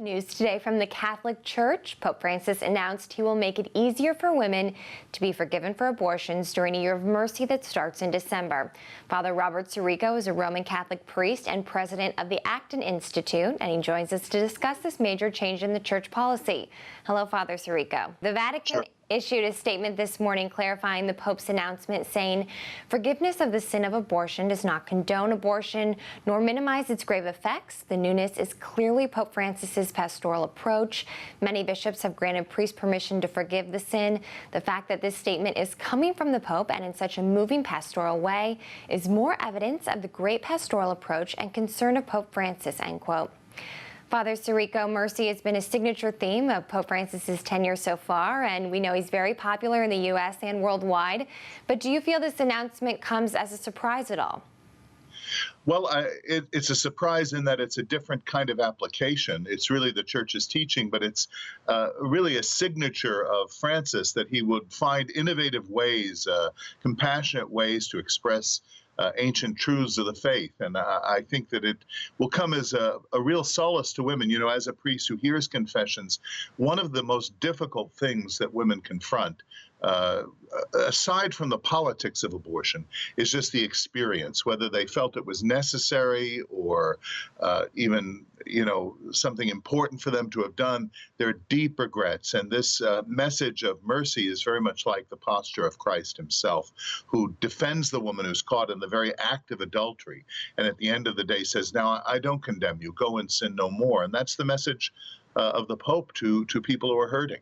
News today from the Catholic Church. Pope Francis announced he will make it easier for women to be forgiven for abortions during a year of mercy that starts in December. Father Robert Sirico is a Roman Catholic priest and president of the Acton Institute, and he joins us to discuss this major change in the church policy. Hello, Father Sirico. The Vatican issued a statement this morning clarifying the Pope's announcement, saying forgiveness of the sin of abortion does not condone abortion nor minimize its grave effects. The newness is clearly Pope Francis's pastoral approach. Many bishops have granted priests permission to forgive the sin. The fact that this statement is coming from the Pope and in such a moving pastoral way is more evidence of the great pastoral approach and concern of Pope Francis, end quote. Father Sirico, mercy has been a signature theme of Pope Francis's tenure so far, and we know he's very popular in the U.S. and worldwide. But do you feel this announcement comes as a surprise at all? Well, it's a surprise in that it's a different kind of application. It's really the Church's teaching, but it's really a signature of Francis that he would find innovative ways, compassionate ways to express ancient truths of the faith. And I think that it will come as a real solace to women. You know, as a priest who hears confessions, one of the most difficult things that women confront, aside from the politics of abortion, is just the experience, whether they felt it was necessary or even, you know, something important for them to have done. There are deep regrets. And this message of mercy is very much like the posture of Christ himself, who defends the woman who's caught in the very act of adultery. And at the end of the day says, now, I don't condemn you. Go and sin no more. And that's the message of the Pope to people who are hurting.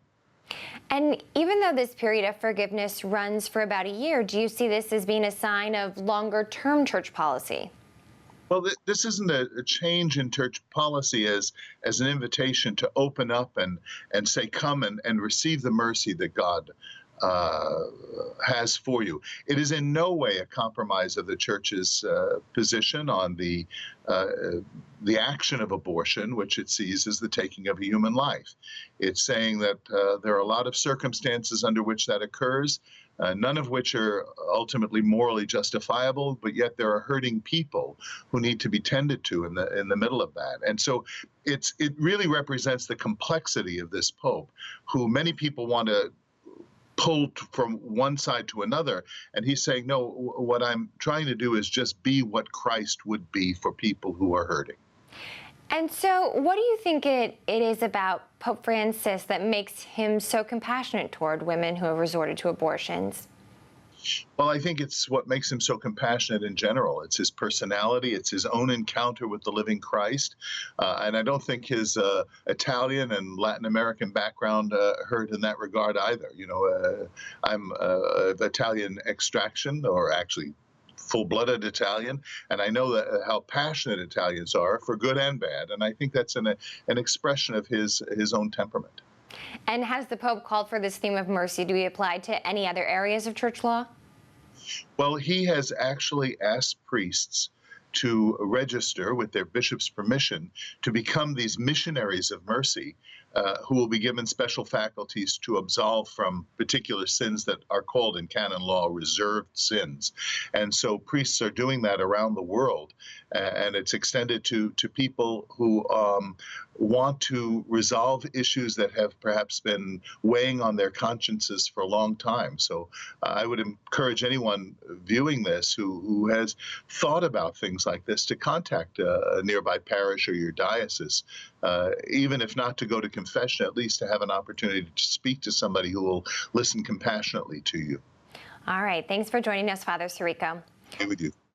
And even though this period of forgiveness runs for about a year, do you see this as being a sign of longer-term church policy? Well, this isn't a change in church policy as an invitation to open up and say, come and receive the mercy that God has for you. It is in no way a compromise of the Church's position on the action of abortion, which it sees as the taking of a human life. It's saying that there are a lot of circumstances under which that occurs, none of which are ultimately morally justifiable, but yet there are hurting people who need to be tended to in the middle of that. And so it really represents the complexity of this Pope, who many people want to pulled from one side to another. And he's saying, no, what I'm trying to do is just be what Christ would be for people who are hurting. And so what do you think it is about Pope Francis that makes him so compassionate toward women who have resorted to abortions? Well, I think it's what makes him so compassionate in general. It's his personality. It's his own encounter with the living Christ. And I don't think his Italian and Latin American background hurt in that regard either. You know, I'm of Italian extraction, or actually full-blooded Italian, and I know that how passionate Italians are for good and bad. And I think that's an expression of his own temperament. And has the Pope called for this theme of mercy to be applied to any other areas of church law? Well, he has actually asked priests to register with their bishop's permission to become these missionaries of mercy, who will be given special faculties to absolve from particular sins that are called in canon law reserved sins. And so priests are doing that around the world, and it's extended to people who want to resolve issues that have perhaps been weighing on their consciences for a long time. So I would encourage anyone viewing this who has thought about things like this to contact a nearby parish or your diocese, even if not to go to confession, at least to have an opportunity to speak to somebody who will listen compassionately to you. All right. Thanks for joining us, Father Sirico. Okay with you.